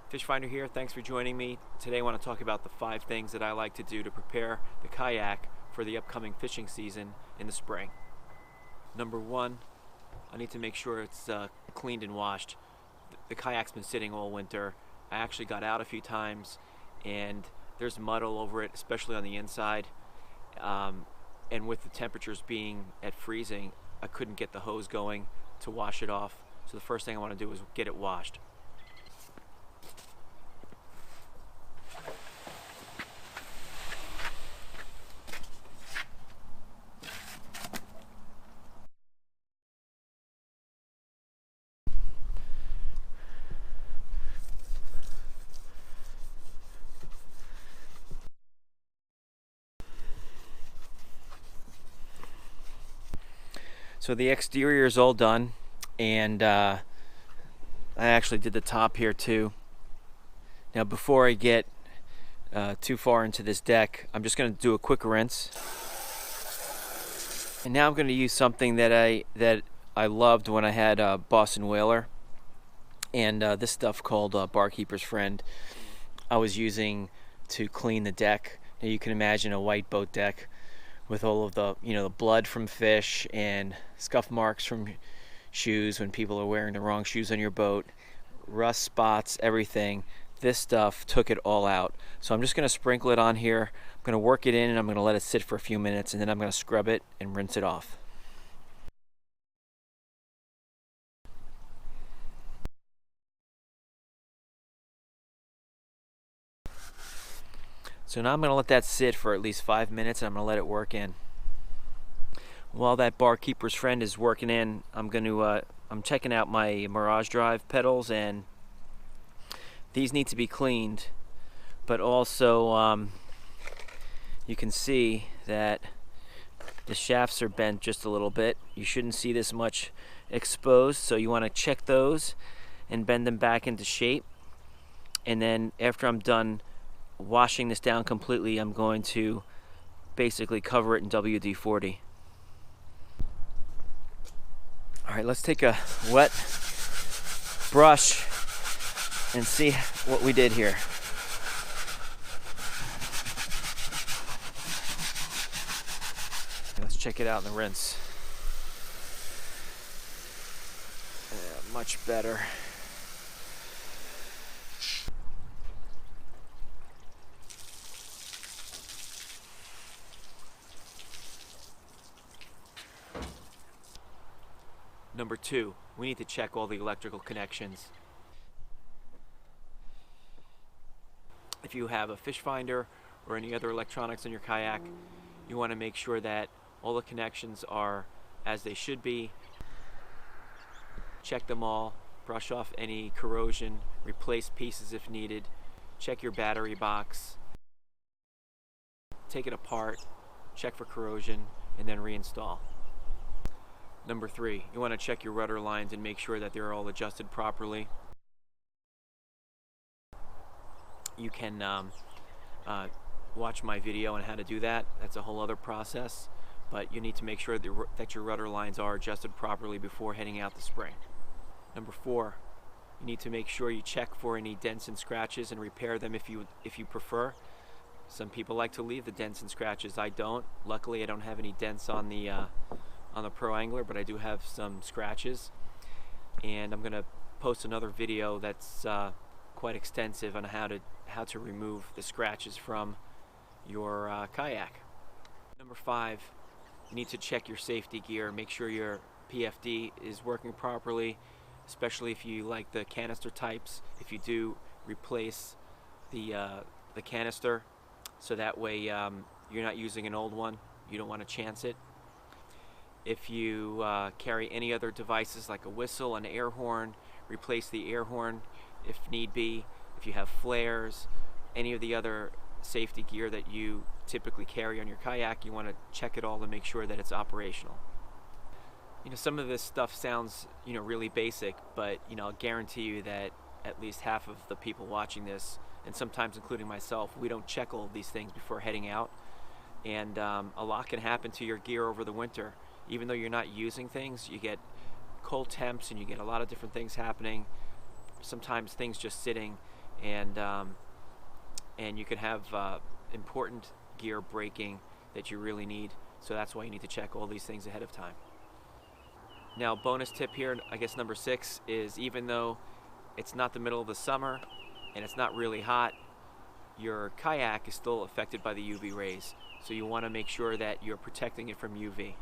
Fish Finder here. Thanks for joining me. Today I want to talk about the 5 things that I like to do to prepare the kayak for the upcoming fishing season in the spring. Number 1, I need to make sure it's cleaned and washed. The kayak's been sitting all winter. I actually got out a few times and there's mud all over it, especially on the inside. And with the temperatures being at freezing, I couldn't get the hose going to wash it off. So the first thing I want to do is get it washed. So the exterior is all done, and I actually did the top here too. Now before I get too far into this deck, I'm just going to do a quick rinse. And now I'm going to use something that I loved when I had a Boston Whaler, and this stuff called Barkeeper's Friend I was using to clean the deck. Now you can imagine a white boat deck with all of the the blood from fish and scuff marks from shoes when people are wearing the wrong shoes on your boat, rust spots, everything. This stuff took it all out. So I'm just going to sprinkle it on here. I'm going to work it in and I'm going to let it sit for a few minutes, and then I'm going to scrub it and rinse it off. So now I'm going to let that sit for at least 5 minutes, and I'm going to let it work in. While that Barkeeper's Friend is working in, I'm checking out my Mirage Drive pedals, and these need to be cleaned. But also, you can see that the shafts are bent just a little bit. You shouldn't see this much exposed, so you want to check those and bend them back into shape. And then after I'm done washing this down completely, I'm going to basically cover it in WD-40. Alright, let's take a wet brush and see what we did here. Let's check it out in the rinse. Yeah, much better. Number 2, we need to check all the electrical connections. If you have a fish finder or any other electronics on your kayak, you want to make sure that all the connections are as they should be. Check them all, brush off any corrosion, replace pieces if needed, check your battery box, take it apart, check for corrosion, and then reinstall. Number 3, you want to check your rudder lines and make sure that they're all adjusted properly. You can watch my video on how to do that. That's a whole other process, but you need to make sure that your rudder lines are adjusted properly before heading out the spring. Number 4, you need to make sure you check for any dents and scratches and repair them if you prefer. Some people like to leave the dents and scratches. I don't. Luckily, I don't have any dents on the Pro Angler, but I do have some scratches, and I'm gonna post another video that's quite extensive on how to remove the scratches from your kayak. Number 5, you need to check your safety gear. Make sure your PFD is working properly, especially if you like the canister types. If you do, replace the canister, so that way you're not using an old one. You don't want to chance it. If you carry any other devices like a whistle, an air horn, replace the air horn if need be. If you have flares, any of the other safety gear that you typically carry on your kayak, you want to check it all to make sure that it's operational. Some of this stuff sounds really basic, but I'll guarantee you that at least half of the people watching this, and sometimes including myself, we don't check all of these things before heading out, and a lot can happen to your gear over the winter. Even though you're not using things, you get cold temps and you get a lot of different things happening. Sometimes things just sitting and you can have important gear breaking that you really need. So that's why you need to check all these things ahead of time. Now, bonus tip here, I guess number 6, is even though it's not the middle of the summer and it's not really hot, your kayak is still affected by the UV rays. So you want to make sure that you're protecting it from UV.